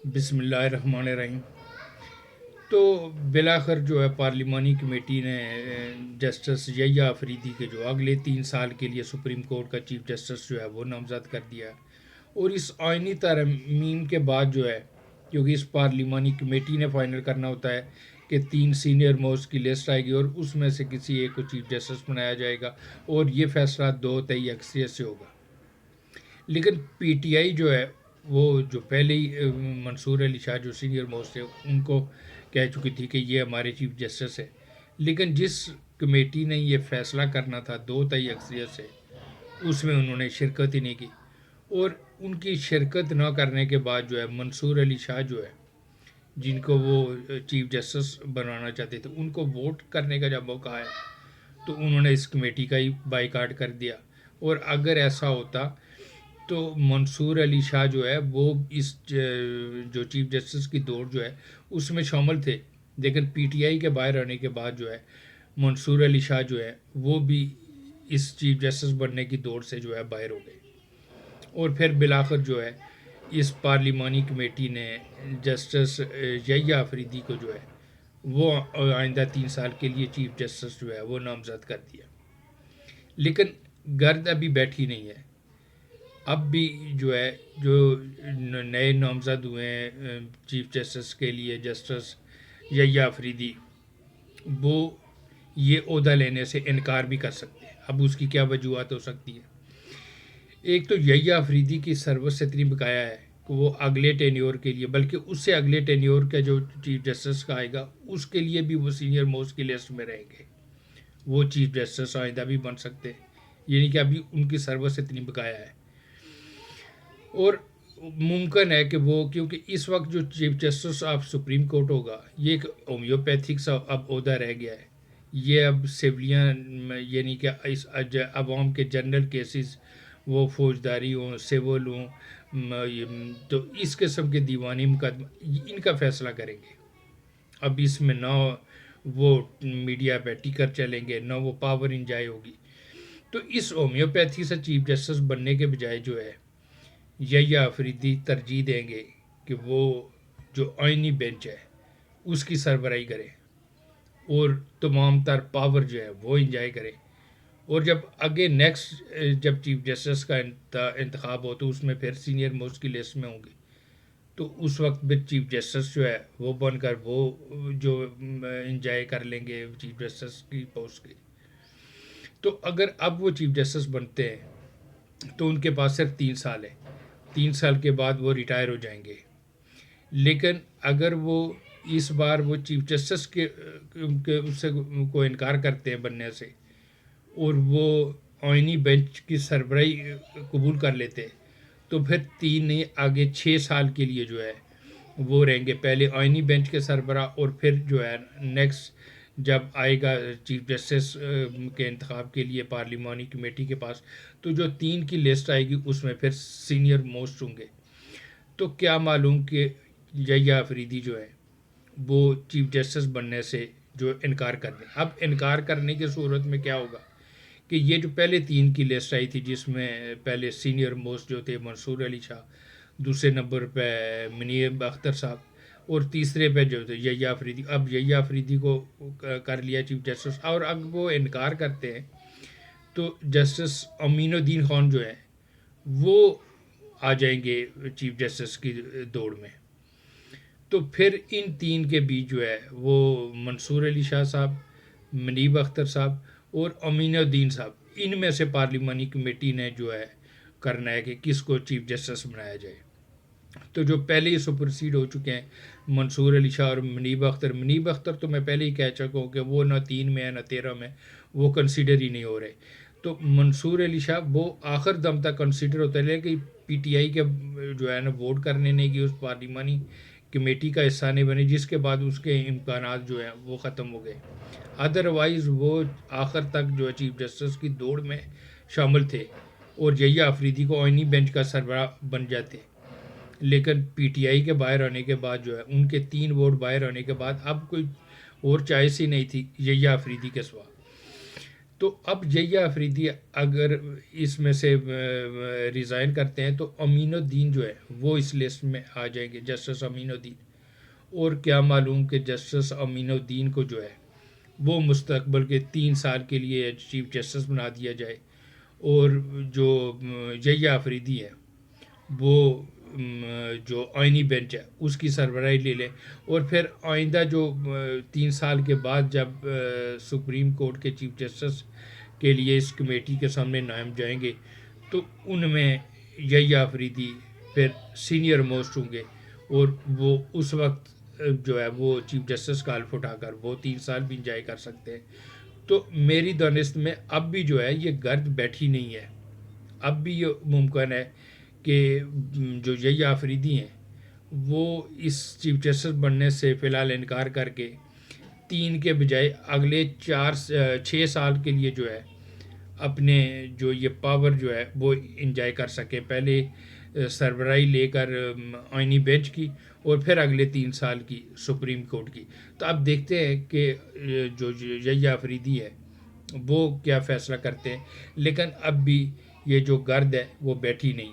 بسم اللہ الرحمن الرحیم۔ تو بالآخر جو ہے پارلیمانی کمیٹی نے جسٹس یحییٰ آفریدی کے جو اگلے 3 سال کے لیے سپریم کورٹ کا چیف جسٹس جو ہے وہ نامزد کر دیا ہے۔ اور اس آئینی ترمیم کے بعد جو ہے، کیونکہ اس پارلیمانی کمیٹی نے فائنل کرنا ہوتا ہے کہ 3 سینئر موسٹ کی لسٹ آئے گی اور اس میں سے کسی ایک کو چیف جسٹس بنایا جائے گا، اور یہ فیصلہ 2 اکثریت سے ہوگا۔ لیکن پی ٹی آئی جو ہے وہ جو پہلے ہی منصور علی شاہ جو سینئر موسٹ تھے ان کو کہہ چکی تھی کہ یہ ہمارے چیف جسٹس ہے، لیکن جس کمیٹی نے یہ فیصلہ کرنا تھا 2 اکثریت سے، اس میں انہوں نے شرکت ہی نہیں کی، اور ان کی شرکت نہ کرنے کے بعد جو ہے منصور علی شاہ جو ہے جن کو وہ چیف جسٹس بنانا چاہتے تھے، ان کو ووٹ کرنے کا جب موقع آیا تو انہوں نے اس کمیٹی کا ہی بائیکاٹ کر دیا۔ اور اگر ایسا ہوتا تو منصور علی شاہ جو ہے وہ اس جو چیف جسٹس کی دوڑ جو ہے اس میں شامل تھے، لیکن پی ٹی آئی کے باہر آنے کے بعد جو ہے منصور علی شاہ جو ہے وہ بھی اس چیف جسٹس بننے کی دوڑ سے جو ہے باہر ہو گئے۔ اور پھر بالآخر جو ہے اس پارلیمانی کمیٹی نے جسٹس یحییٰ آفریدی کو جو ہے وہ آئندہ 3 سال کے لیے چیف جسٹس جو ہے وہ نامزد کر دیا۔ لیکن گرد ابھی بیٹھی نہیں ہے، اب بھی جو ہے جو نئے نامزد ہوئے ہیں چیف جسٹس کے لیے جسٹس یحییٰ آفریدی، وہ یہ عہدہ لینے سے انکار بھی کر سکتے ہیں۔ اب اس کی کیا وجوہات ہو سکتی ہے؟ ایک تو یحییٰ آفریدی کی سروس اتنی بقایا ہے کہ وہ اگلے ٹینیور کے لیے، بلکہ اس سے اگلے ٹینیور کا جو چیف جسٹس کا آئے گا اس کے لیے بھی وہ سینئر موسٹ کی لسٹ میں رہیں گے، وہ چیف جسٹس آئندہ بھی بن سکتے ہیں، یعنی کہ ابھی ان کی سروس اتنی بقایا ہے۔ اور ممکن ہے کہ وہ، کیونکہ اس وقت جو chief justice of supreme court ہوگا یہ ایک ہومیوپیتھک سا اب عہدہ رہ گیا ہے، یہ اب سویلین یعنی کہ عوام کے جنرل کیسز، وہ فوجداری ہوں، سول ہوں، تو اس قسم کے دیوانی مقدمہ ان کا فیصلہ کریں گے۔ اب اس میں نہ وہ میڈیا پہ ٹکر چلیں گے، نہ وہ پاور انجوائے ہوگی۔ تو اس ہومیوپیتھی سے چیف جسٹس بننے کے بجائے جو ہے یحییٰ آفریدی ترجیح دیں گے کہ وہ جو آئینی بینچ ہے اس کی سربراہی کرے اور تمام تر پاور جو ہے وہ انجوائے کرے۔ اور جب آگے نیکسٹ جب چیف جسٹس کا انتخاب ہو تو اس میں پھر سینئر موسٹ کی لسٹ میں ہوں گے، تو اس وقت پھر چیف جسٹس جو ہے وہ بن کر وہ جو انجوائے کر لیں گے چیف جسٹس کی پوسٹ کے۔ تو اگر اب وہ چیف جسٹس بنتے ہیں تو ان کے پاس صرف 3 سال ہے، 3 سال کے بعد وہ ریٹائر ہو جائیں گے۔ لیکن اگر وہ اس بار وہ چیف جسٹس کے اس سے کو انکار کرتے ہیں بننے سے اور وہ آئینی بینچ کی سربراہی قبول کر لیتے، تو پھر 3 نہیں آگے 6 سال کے لیے جو ہے وہ رہیں گے، پہلے آئینی بینچ کے سربراہ، اور پھر جو ہے نیکسٹ جب آئے گا چیف جسٹس کے انتخاب کے لیے پارلیمانی کمیٹی کے پاس، تو جو 3 کی لسٹ آئے گی اس میں پھر سینئر موسٹ ہوں گے۔ تو کیا معلوم کہ یحییٰ آفریدی جو ہے وہ چیف جسٹس بننے سے جو انکار کر دیں۔ اب انکار کرنے کی صورت میں کیا ہوگا کہ یہ جو پہلے 3 کی لسٹ آئی تھی جس میں پہلے سینئر موسٹ جو تھے منصور علی شاہ، دوسرے نمبر پہ منیب اختر صاحب، اور تیسرے پہ جو تھے یحییٰ آفریدی، اب یحییٰ آفریدی کو کر لیا چیف جسٹس، اور اب وہ انکار کرتے ہیں تو جسٹس امین الدین خان جو ہے وہ آ جائیں گے چیف جسٹس کی دوڑ میں۔ تو پھر ان 3 کے بیچ جو ہے وہ منصور علی شاہ صاحب، منیب اختر صاحب اور امین الدین صاحب، ان میں سے پارلیمانی کمیٹی نے جو ہے کرنا ہے کہ کس کو چیف جسٹس بنایا جائے۔ تو جو پہلے ہی سپرسیڈ ہو چکے ہیں منصور علی شاہ اور منیب اختر تو میں پہلے ہی کہہ چکا ہوں کہ وہ نہ 3 میں ہے نہ 13 میں، وہ کنسیڈر ہی نہیں ہو رہے۔ تو منصور علی شاہ وہ آخر دم تک کنسیڈر ہوتا ہے، لیکن پی ٹی آئی کے جو ہے نا ووٹ کرنے نہیں کی، اس پارلیمانی کمیٹی کا حصہ نہیں بنے، جس کے بعد اس کے امکانات جو ہیں وہ ختم ہو گئے۔ ادروائز وہ آخر تک جو ہے چیف جسٹس کی دوڑ میں شامل تھے اور یحییٰ آفریدی کو آئینی بینچ کا سربراہ بن جاتے، لیکن پی ٹی آئی کے باہر آنے کے بعد جو ہے ان کے 3 ووٹ باہر آنے کے بعد اب کوئی اور چوائس ہی نہیں تھی یحییٰ آفریدی کے سوا۔ تو اب یحییٰ آفریدی اگر اس میں سے ریزائن کرتے ہیں تو امین الدین جو ہے وہ اس لسٹ میں آ جائیں گے، جسٹس امین الدین. اور کیا معلوم کہ جسٹس امین الدین کو جو ہے وہ مستقبل کے 3 سال کے لیے چیف جسٹس بنا دیا جائے، اور جو یحییٰ آفریدی ہے وہ جو آئینی بینچ ہے اس کی سربراہی لے لیں، اور پھر آئندہ جو 3 سال کے بعد جب سپریم کورٹ کے چیف جسٹس کے لیے اس کمیٹی کے سامنے نائب جائیں گے تو ان میں یحییٰ آفریدی پھر سینئر موسٹ ہوں گے، اور وہ اس وقت جو ہے وہ چیف جسٹس کا حلف اٹھا کر وہ 3 سال بھی انجوائے کر سکتے ہیں. تو میری دانست میں اب بھی جو ہے یہ گرد بیٹھی نہیں ہے. اب بھی یہ ممکن ہے کہ جو یحییٰ آفریدی ہیں وہ اس چیف جسٹس بننے سے فی الحال انکار کر کے 3 کے بجائے اگلے 6 سال کے لیے جو ہے اپنے جو یہ پاور جو ہے وہ انجوائے کر سکیں، پہلے سربراہی لے کر آئینی بینچ کی اور پھر اگلے 3 سال کی سپریم کورٹ کی. تو اب دیکھتے ہیں کہ جو یحییٰ آفریدی ہے وہ کیا فیصلہ کرتے ہیں، لیکن اب بھی یہ جو گرد ہے وہ بیٹھی نہیں ہے.